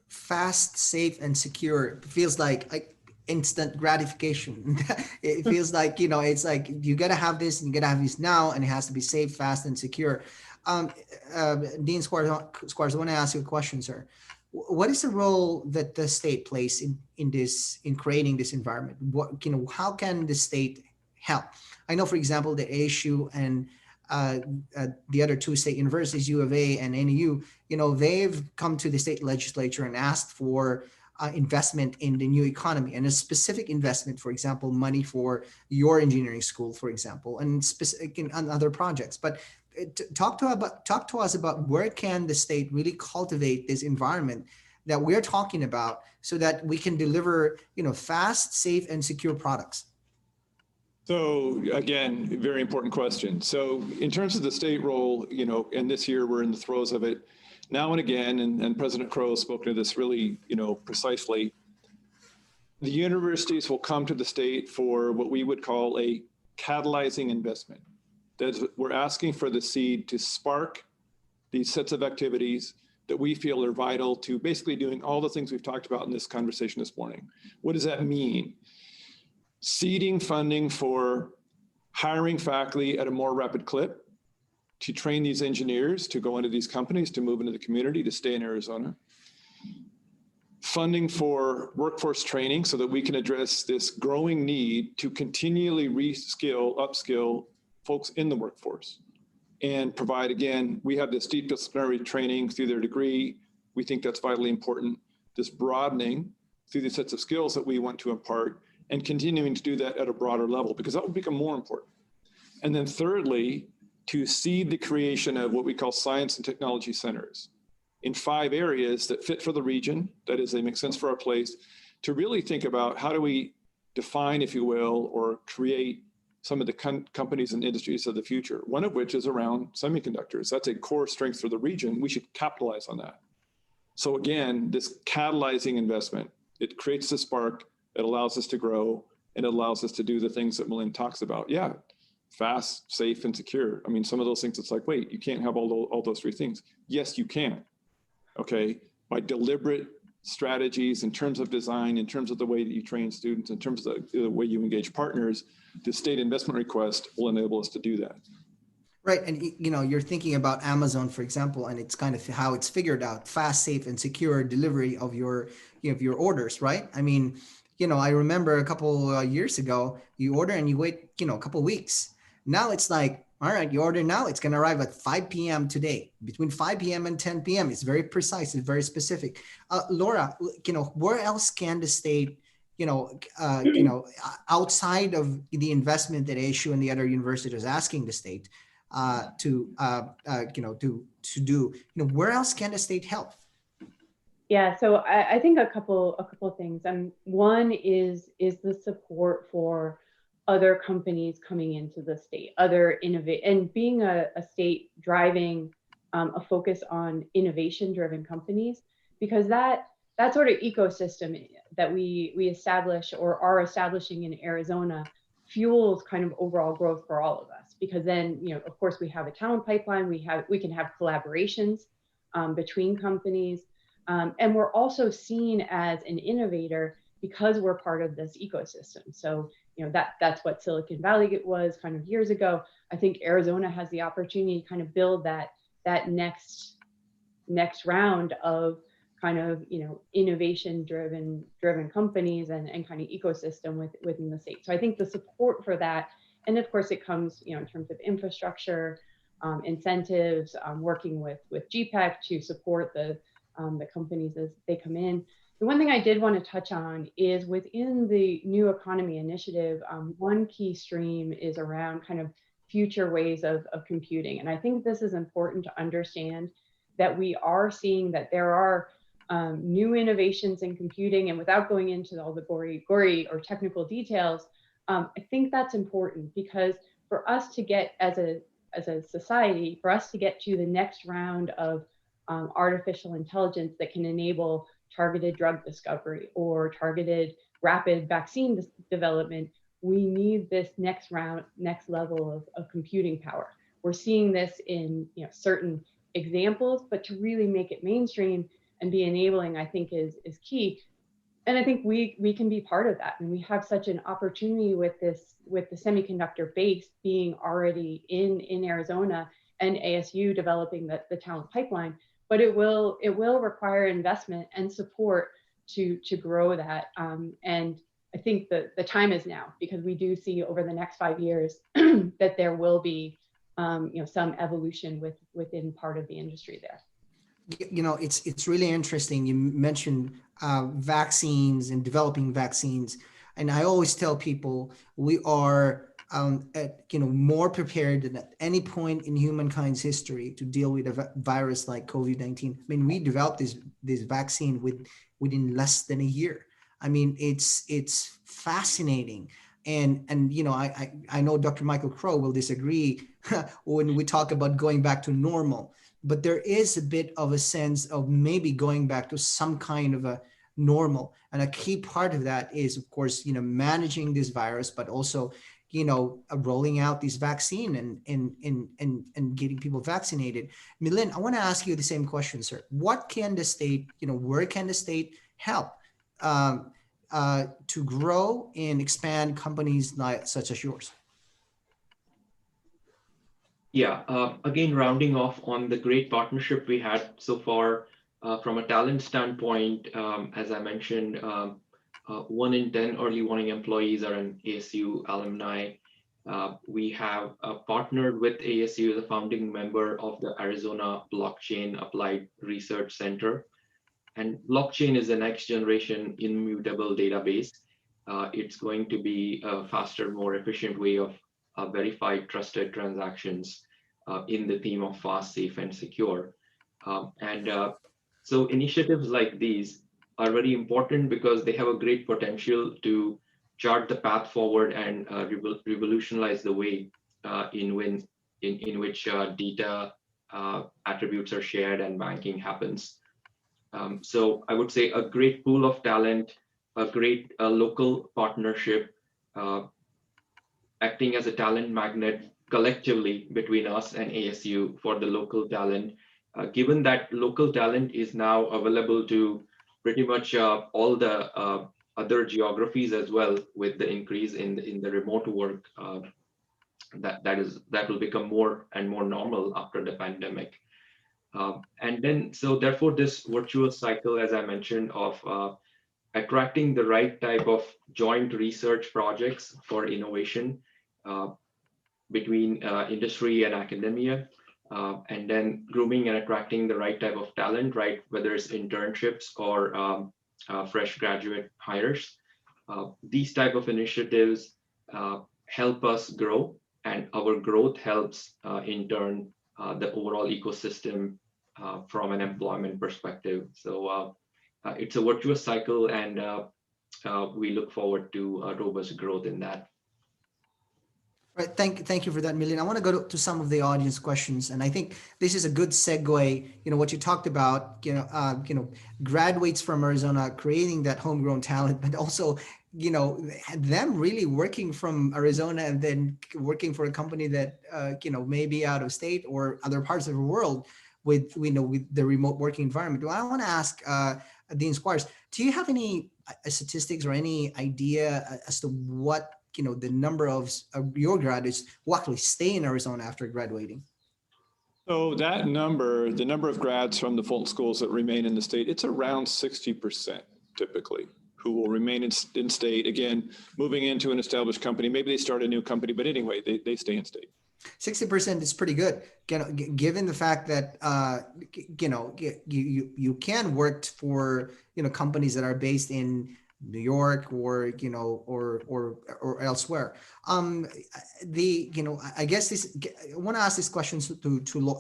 fast, safe, and secure feels like instant gratification. It feels like, it's like you gotta have this and you gotta have this now, and it has to be safe, fast, and secure. Um, Dean Squires, I want to ask you a question, sir. What is the role that the state plays in creating this environment? How can the state help? I know, for example, the ASU and uh, the other two state universities, U of A and NAU, they've come to the state legislature and asked for investment in the new economy, and a specific investment, for example, money for your engineering school, for example, and specific in other projects. But talk to us about where can the state really cultivate this environment that we're talking about, so that we can deliver, fast, safe, and secure products. So again, very important question. So in terms of the state role, and this year we're in the throes of it now and again, and President Crow spoke to this really, precisely. The universities will come to the state for what we would call a catalyzing investment. We're asking for the seed to spark these sets of activities that we feel are vital to basically doing all the things we've talked about in this conversation this morning. What does that mean? Seeding funding for hiring faculty at a more rapid clip to train these engineers to go into these companies, to move into the community, to stay in Arizona. Funding for workforce training so that we can address this growing need to continually reskill, upskill folks in the workforce, and provide, again, we have this deep disciplinary training through their degree. We think that's vitally important. This broadening through the sets of skills that we want to impart, and continuing to do that at a broader level, because that will become more important. And then thirdly, to seed the creation of what we call science and technology centers in 5 areas that fit for the region, that is, they make sense for our place, to really think about how do we define, if you will, or create some of the companies and industries of the future, one of which is around semiconductors. That's a core strength for the region. We should capitalize on that. So again, this catalyzing investment, it creates the spark, it allows us to grow, and it allows us to do the things that Melinda talks about. Yeah, fast, safe, and secure. I mean, some of those things, it's like, wait, you can't have all those 3 things. Yes, you can. Okay, by deliberate strategies in terms of design, in terms of the way that you train students, in terms of the way you engage partners, the state investment request will enable us to do that. Right, and you're thinking about Amazon, for example, and it's kind of how it's figured out: fast, safe, and secure delivery of your orders. Right? I mean, I remember a couple years ago, you order and you wait, a couple weeks. Now it's like, all right, you order now, it's going to arrive at 5 p.m. today, between 5 p.m. and 10 p.m. It's very precise, it's very specific. Laura, where else can the state, outside of the investment that ASU and the other universities is asking the state to do, where else can the state help? Yeah, so I think a couple of things. One is the support for other companies coming into the state, other innovate, and being a state driving a focus on innovation-driven companies, because that sort of ecosystem that we establish or are establishing in Arizona fuels kind of overall growth for all of us. Because then, of course, we have a talent pipeline, we can have collaborations between companies. And we're also seen as an innovator because we're part of this ecosystem. So, that's what Silicon Valley was kind of years ago. I think Arizona has the opportunity to kind of build that next round of kind of, innovation driven companies and kind of ecosystem within the state. So I think the support for that, and of course it comes, in terms of infrastructure, incentives, working with GPEC to support the companies as they come in. The one thing I did want to touch on is within the New Economy Initiative, one key stream is around kind of future ways of computing. And I think this is important to understand, that we are seeing that there are new innovations in computing. And without going into all the gory or technical details, I think that's important, because for us to get as a society, for us to get to the next round of artificial intelligence that can enable targeted drug discovery or targeted rapid vaccine development, we need this next level of computing power. We're seeing this in certain examples, but to really make it mainstream and be enabling, I think is key. And I think we can be part of that. And we have such an opportunity with the semiconductor base being already in Arizona, and ASU developing the talent pipeline. But it will require investment and support to grow that. And I think the time is now, because we do see over the next 5 years that there will be some evolution within part of the industry there. It's really interesting. You mentioned vaccines and developing vaccines, and I always tell people we are more prepared than at any point in humankind's history to deal with a virus like COVID-19. I mean, we developed this vaccine within less than a year. I mean, it's fascinating. And I know Dr. Michael Crow will disagree when we talk about going back to normal, but there is a bit of a sense of maybe going back to some kind of a normal. And a key part of that is, of course, managing this virus, but also, rolling out this vaccine and getting people vaccinated. Milin, I want to ask you the same question, sir. What can the state, where can the state help to grow and expand companies such as yours? Yeah, again, rounding off on the great partnership we had so far from a talent standpoint, as I mentioned, 1 in 10 early warning employees are an ASU alumni. We have partnered with ASU, the founding member of the Arizona Blockchain Applied Research Center. And blockchain is the next generation immutable database. It's going to be a faster, more efficient way of verified, trusted transactions in the theme of fast, safe, and secure. So initiatives like these are very important because they have a great potential to chart the path forward and revolutionize the way in which data attributes are shared and banking happens. So I would say a great pool of talent, a great local partnership, acting as a talent magnet collectively between us and ASU for the local talent. Given that local talent is now available to pretty much all the other geographies as well, with the increase in the remote work that will become more and more normal after the pandemic. And then, so therefore, this virtuous cycle, as I mentioned, of attracting the right type of joint research projects for innovation between industry and academia, and then grooming and attracting the right type of talent, right? Whether it's internships or fresh graduate hires. These type of initiatives help us grow, and our growth helps in turn the overall ecosystem from an employment perspective. So it's a virtuous cycle, and we look forward to robust growth in that. Right. Thank you for that, Milin. I want to go to some of the audience questions, and I think this is a good segue. What you talked about, graduates from Arizona creating that homegrown talent, but also, them really working from Arizona and then working for a company that, may be out of state or other parts of the world with the remote working environment. Well, I want to ask Dean Squires, do you have any statistics or any idea as to what the number of your graduates who actually stay in Arizona after graduating? So that number, the number of grads from the Fulton schools that remain in the state, it's around 60% typically who will remain in state. Again, moving into an established company, maybe they start a new company, but anyway, they stay in state. 60% is pretty good, given the fact that you can work for companies that are based in New York or or elsewhere. Um, I guess I want to ask this question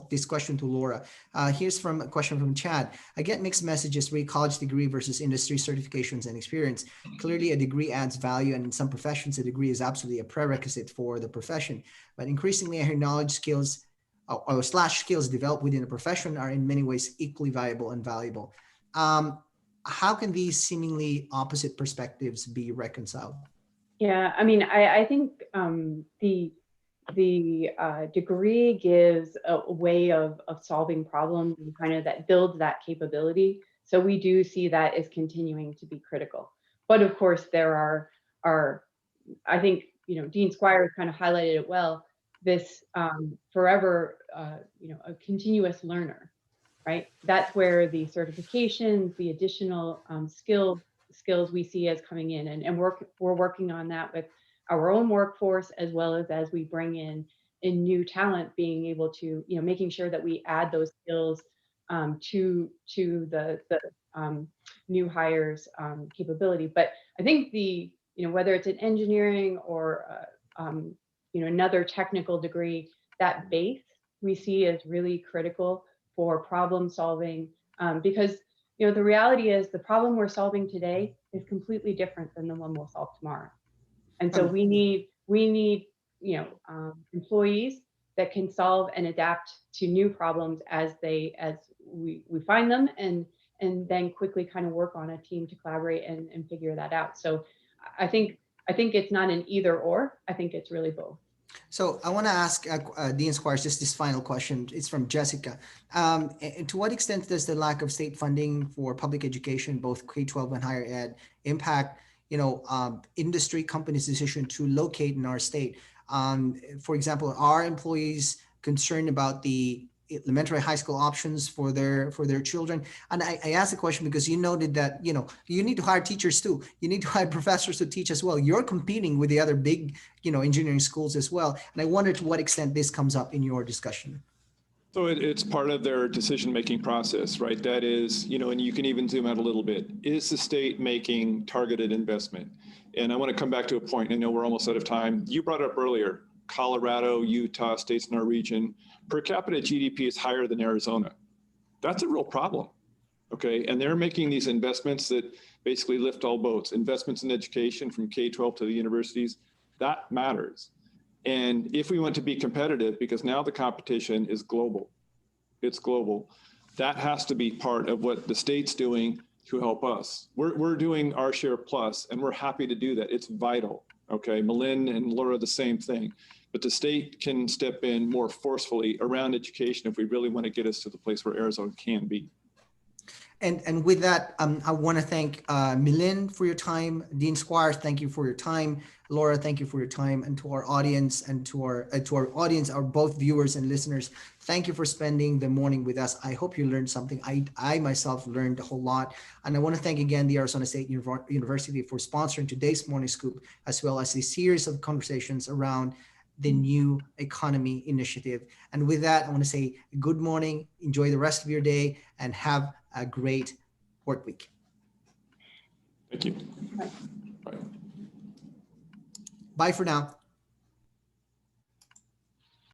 this question to Laura. Here's from a question from Chad. I get mixed messages re college degree versus industry certifications and experience. Clearly, a degree adds value, and in some professions, a degree is absolutely a prerequisite for the profession. But increasingly, I hear knowledge skills or slash skills developed within a profession are in many ways equally valuable and valuable. Um, how can these seemingly opposite perspectives be reconciled? Yeah, I mean, I think the degree gives a way of solving problems and kind of that builds that capability. So we do see that as continuing to be critical. But of course, there are I think, Dean Squires kind of highlighted it well, this forever, a continuous learner, right? That's where the certifications, the additional skills we see as coming in, and we're working on that with our own workforce as we bring in new talent, being able to, making sure that we add those skills to the new hires capability. But I think whether it's an engineering or another technical degree, that base we see as really critical for problem solving, because the reality is the problem we're solving today is completely different than the one we'll solve tomorrow. And so Um, we need employees that can solve and adapt to new problems as we find them, and then quickly kind of work on a team to collaborate and figure that out. So I think it's not an either or. I think it's really both. So I want to ask Dean Squires just this final question. It's from Jessica. And to what extent does the lack of state funding for public education, both K-12 and higher ed, impact industry companies' decision to locate in our state? For example, are employees concerned about the elementary high school options for their children? And I asked the question because you noted that you need to hire teachers too. You need to hire professors to teach as well. You're competing with the other big engineering schools as well. And I wonder to what extent this comes up in your discussion. So it's part of their decision-making process, right? That is, and you can even zoom out a little bit. Is the state making targeted investment? And I want to come back to a point. I know we're almost out of time. You brought up earlier, Colorado, Utah, states in our region, per capita GDP is higher than Arizona. That's a real problem, okay? And they're making these investments that basically lift all boats. Investments in education from K-12 to the universities, that matters. And if we want to be competitive, because now the competition is global, it's global, that has to be part of what the state's doing to help us. We're doing our share plus, and we're happy to do that. It's vital, okay? Malin and Laura, the same thing. But the state can step in more forcefully around education if we really want to get us to the place where Arizona can be. And with that, I want to thank Milin for your time. Dean Squires, thank you for your time. Laura, thank you for your time. And to our audience and to our audience, our both viewers and listeners, thank you for spending the morning with us. I hope you learned something. I myself learned a whole lot. And I want to thank again the Arizona State University for sponsoring today's Morning Scoop, as well as a series of conversations around the New Economy Initiative. And with that, I want to say good morning, enjoy the rest of your day, and have a great work week. Thank you. Bye. Bye. Bye for now.